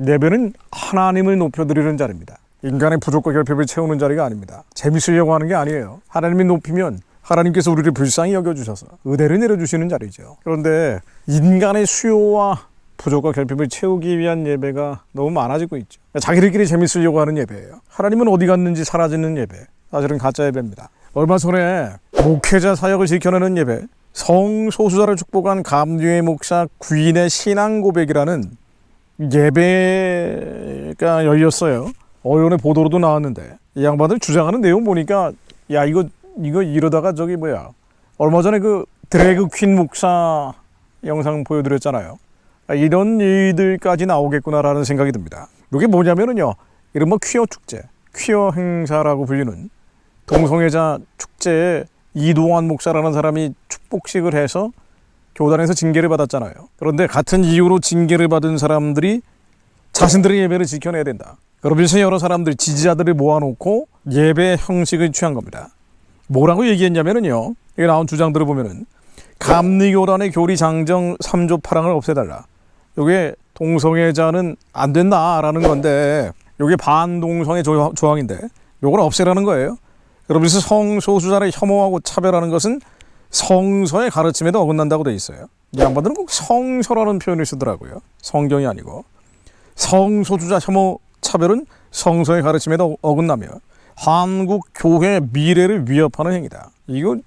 예배는 하나님을 높여드리는 자리입니다. 인간의 부족과 결핍을 채우는 자리가 아닙니다. 재밌으려고 하는 게 아니에요. 하나님이 높이면 하나님께서 우리를 불쌍히 여겨주셔서 의대를 내려주시는 자리죠. 그런데 인간의 수요와 부족과 결핍을 채우기 위한 예배가 너무 많아지고 있죠. 자기들끼리 재밌으려고 하는 예배예요. 하나님은 어디 갔는지 사라지는 예배, 사실은 가짜 예배입니다. 얼마 전에 목회자 사역을 지켜내는 예배, 성소수자를 축복한 감리회 목사 귀인의 신앙 고백이라는 예배가 열렸어요. 언론의 보도로도 나왔는데 이 양반들 주장하는 내용 보니까 야 이거 이러다가 저기 뭐야 얼마 전에 그 드래그 퀸 목사 영상 보여드렸잖아요. 이런 일들까지 나오겠구나라는 생각이 듭니다. 이게 뭐냐면은요, 이른바 퀴어 축제, 퀴어 행사라고 불리는 동성애자 축제에 이동환 목사라는 사람이 축복식을 해서 교단에서 징계를 받았잖아요. 그런데 같은 이유로 징계를 받은 사람들이 자신들의 예배를 지켜내야 된다. 그러면서 여러 사람들, 지지자들을 모아놓고 예배 형식을 취한 겁니다. 뭐라고 얘기했냐면은요, 여기 나온 주장들을 보면은 감리교단의 교리 장정 3조 8항을 없애달라. 이게 동성애자는 안 된다라는 건데, 이게 반동성애 조항인데 이걸 없애라는 거예요. 그러면서 성소수자를 혐오하고 차별하는 것은 성서의 가르침에도 어긋난다고 돼 있어요. 이 양반들은 꼭 성서라는 표현을 쓰더라고요. 성경이 아니고. 성소수자 혐오 차별은 성서의 가르침에도 어긋나며 한국 교회의 미래를 위협하는 행위다. 이거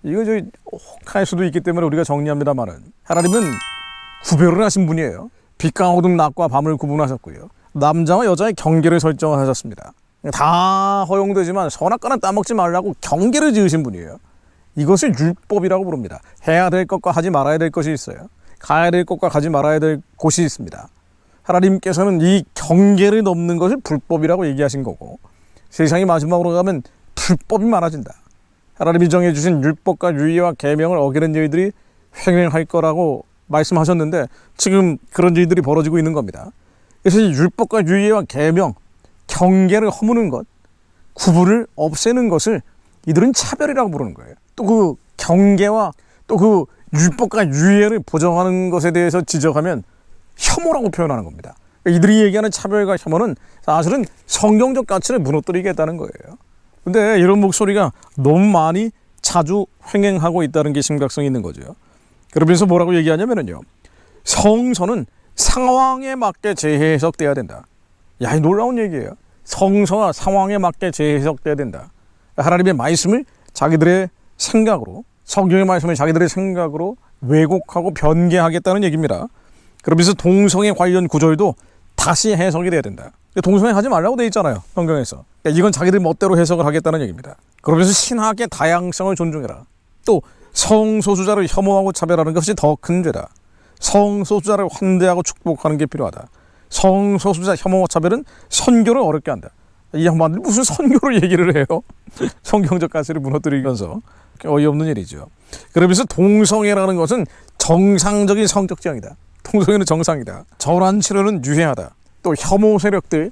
저희 혹할 수도 있기 때문에 우리가 정리합니다만은, 하나님은 구별을 하신 분이에요. 빛과 어둠, 낮과 밤을 구분하셨고요. 남자와 여자의 경계를 설정하셨습니다. 다 허용되지만 선악과는 따먹지 말라고 경계를 지으신 분이에요. 이것을 율법이라고 부릅니다. 해야 될 것과 하지 말아야 될 것이 있어요. 가야 될 것과 가지 말아야 될 곳이 있습니다. 하나님께서는 이 경계를 넘는 것을 불법이라고 얘기하신 거고, 세상이 마지막으로 가면 불법이 많아진다. 하나님이 정해주신 율법과 유의와 계명을 어기는 일들이 횡행할 거라고 말씀하셨는데 지금 그런 일들이 벌어지고 있는 겁니다. 그래서 이 율법과 유의와 계명, 경계를 허무는 것, 구분을 없애는 것을 이들은 차별이라고 부르는 거예요. 또 그 경계와 또 그 율법과 유의를 보정하는 것에 대해서 지적하면 혐오라고 표현하는 겁니다. 이들이 얘기하는 차별과 혐오는 사실은 성경적 가치를 무너뜨리겠다는 거예요. 근데 이런 목소리가 너무 많이 자주 횡행하고 있다는 게 심각성이 있는 거죠. 그러면서 뭐라고 얘기하냐면요, 성서는 상황에 맞게 재해석돼야 된다. 야, 이 놀라운 얘기예요. 성서와 상황에 맞게 재해석돼야 된다. 하나님의 말씀을 자기들의 생각으로, 성경의 말씀을 자기들의 생각으로 왜곡하고 변개하겠다는 얘기입니다. 그러면서 동성애 관련 구절도 다시 해석이 돼야 된다. 동성애 하지 말라고 돼 있잖아요, 성경에서. 이건 자기들 멋대로 해석을 하겠다는 얘기입니다. 그러면서 신학의 다양성을 존중해라. 또 성소수자를 혐오하고 차별하는 것이 더 큰 죄다. 성소수자를 환대하고 축복하는 게 필요하다. 성소수자 혐오와 차별은 선교를 어렵게 한다. 이 양반들이 무슨 선교를 얘기를 해요? 성경적 가치를 무너뜨리면서 어이없는 일이죠. 그러면서 동성애라는 것은 정상적인 성적 지향이다. 동성애는 정상이다. 전환 치료는 유해하다. 또 혐오 세력들,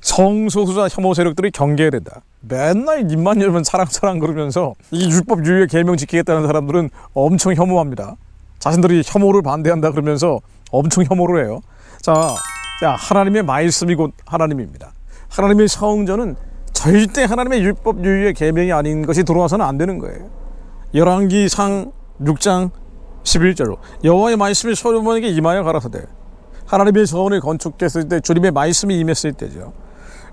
성소수자 혐오 세력들이 경계해야 된다. 맨날 입만 열면 사랑 그러면서 이 율법 유예 계명 지키겠다는 사람들은 엄청 혐오합니다. 자신들이 혐오를 반대한다 그러면서 엄청 혐오를 해요. 자, 하나님의 말씀이 곧 하나님입니다. 하나님의 성전은 절대 하나님의 율법 유예 계명이 아닌 것이 들어와서는 안 되는 거예요. 열왕기상 6장 11절로 여호와의 말씀이 솔로몬에게 임하여 가라사대, 하나님의 전을 건축했을 때 주님의 말씀이 임했을 때죠.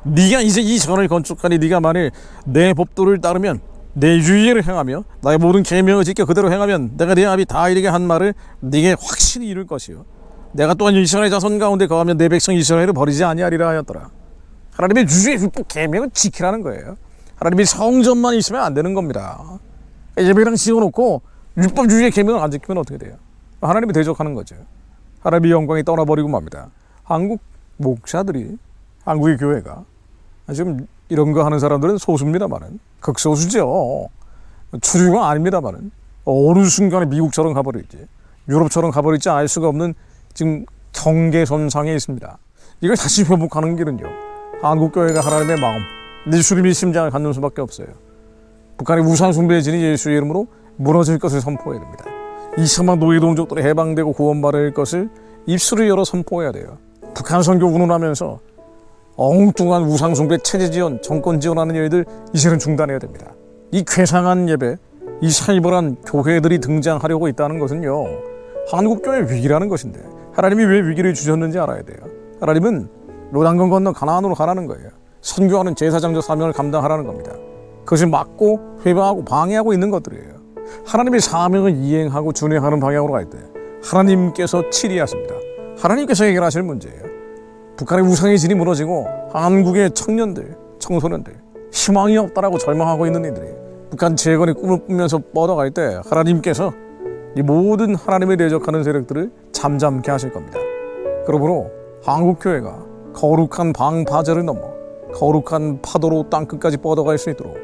네가 이제 이 전을 건축하니 네가 만일 내 법도를 따르면, 내 유의를 행하며 나의 모든 계명을 지켜 그대로 행하면 내가 네 아비 다윗에게 한 말을 네게 확실히 이룰 것이요, 내가 또한 이스라엘 자손 가운데 거하면 내 백성 이스라엘을 버리지 아니하리라 하였더라. 하나님의 유의 율법 계명을 지키라는 거예요. 하나님의 성전만 있으면 안 되는 겁니다. 예배당 지어놓고 율법 유의 계명을 안 지키면 어떻게 돼요? 하나님이 대적하는 거죠. 하나님의 영광이 떠나버리고 맙니다. 한국 목사들이, 한국의 교회가 지금 이런 거 하는 사람들은 소수입니다만은, 극소수죠. 주류가 아닙니다만은, 어느 순간에 미국처럼 가버릴지 유럽처럼 가버릴지 알 수가 없는 지금 경계선상에 있습니다. 이걸 다시 회복하는 길은요, 한국교회가 하나님의 마음, 예수님의 심장을 갖는 수밖에 없어요. 북한의 우상 숭배의 진이 예수의 이름으로 무너질 것을 선포해야 됩니다. 이스만 노예 동족들이 해방되고 구원받을 것을 입술을 열어 선포해야 돼요. 북한 선교 운운하면서 엉뚱한 우상숭배 체제 지원, 정권 지원하는 일들 이제는 중단해야 됩니다. 이 괴상한 예배, 이 살벌한 교회들이 등장하려고 있다는 것은요, 한국교회 위기라는 것인데 하나님이 왜 위기를 주셨는지 알아야 돼요. 하나님은 요단강 건너 가나안으로 가라는 거예요. 선교하는 제사장적 사명을 감당하라는 겁니다. 그것을 막고 회방하고 방해하고 있는 것들이에요. 하나님의 사명을 이행하고 준행하는 방향으로 갈 때 하나님께서 치리하십니다. 하나님께서 해결하실 문제예요. 북한의 우상의 질이 무너지고 한국의 청년들, 청소년들 희망이 없다라고 절망하고 있는 이들이 북한 재건의 꿈을 꾸면서 뻗어갈 때 하나님께서 이 모든 하나님에 대적하는 세력들을 잠잠케 하실 겁니다. 그러므로 한국교회가 거룩한 방파제를 넘어 거룩한 파도로 땅끝까지 뻗어갈 수 있도록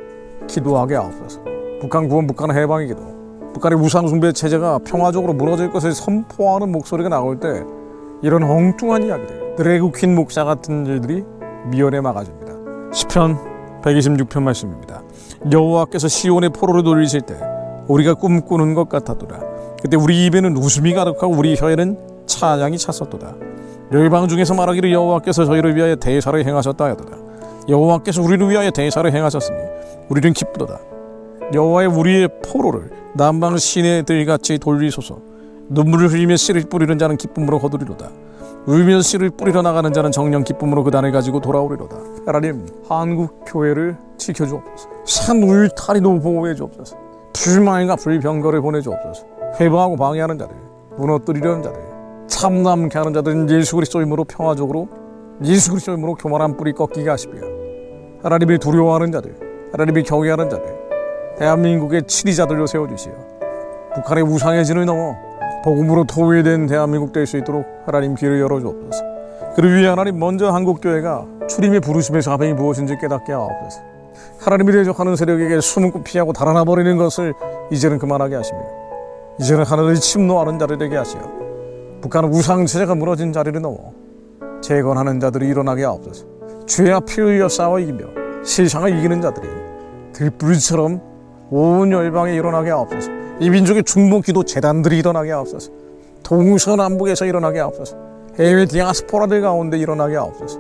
기도하게 하옵소서. 북한 구원, 북한 해방의 기도, 북한의 우상숭배 체제가 평화적으로 무너질 것을 선포하는 목소리가 나올 때 이런 엉뚱한 이야기들, 드래그 퀸 목사 같은 일들이 미연에 막아집니다. 시편 126편 말씀입니다. 여호와께서 시온의 포로를 돌리실 때 우리가 꿈꾸는 것 같았도다. 그때 우리 입에는 웃음이 가득하고 우리 혀에는 찬양이 찼었도다. 열방 중에서 말하기를 여호와께서 저희를 위하여 대사를 행하셨다 하였도다. 여호와께서 우리를 위하여 대사를 행하셨으니 우리는 기쁘도다. 여호와의 우리의 포로를 남방 시내들같이 돌리소서. 눈물을 흘리며 씨를 뿌리는 자는 기쁨으로 거두리로다. 울며 씨를 뿌리러 나가는 자는 정령 기쁨으로 그 단을 가지고 돌아오리로다. 하나님, 한국 교회를 지켜주옵소서. 산 울타리도 보호해 주옵소서. 불만과 불병거를 보내 주옵소서. 회방하고 방해하는 자들, 무너뜨리려는 자들, 참남케 하는 자들은 예수 그리스도 이름으로 평화적으로, 예수 그리스도 이름으로 교만한 뿌리 꺾이게 하시며, 하나님을 두려워하는 자들, 하나님을 경외하는 자들, 대한민국의 치리자들로 세워주시어 북한의 우상의 진을 넘어 복음으로 통일된 대한민국 될 수 있도록 하나님 길을 열어주옵소서. 그를 위해 하나님, 먼저 한국교회가 주님의 부르심의 사명이 무엇인지 깨닫게 하옵소서. 하나님이 대적하는 세력에게 숨고 피하고 달아나 버리는 것을 이제는 그만하게 하시며, 이제는 하늘을 침노하는 자를 되게 하시어 북한 우상체제가 무너진 자리를 넘어 재건하는 자들이 일어나게 하옵소서. 죄와 피 흘려 싸워 이기며 세상을 이기는 자들이 들불처럼 온 열방에 일어나게 하옵소서. 이 민족의 중보 기도 재단들이 일어나게 하옵소서. 동서남북에서 일어나게 하옵소서. 해외 디아스포라들 가운데 일어나게 하옵소서.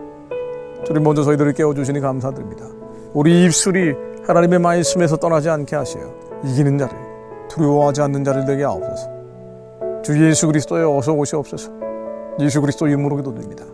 주님, 먼저 저희들을 깨워주시니 감사드립니다. 우리 입술이 하나님의 말씀에서 떠나지 않게 하시어 이기는 자를, 두려워하지 않는 자를 되게 하옵소서. 주 예수 그리스도에 어서 오시옵소서. 예수 그리스도 이름으로 기도드립니다.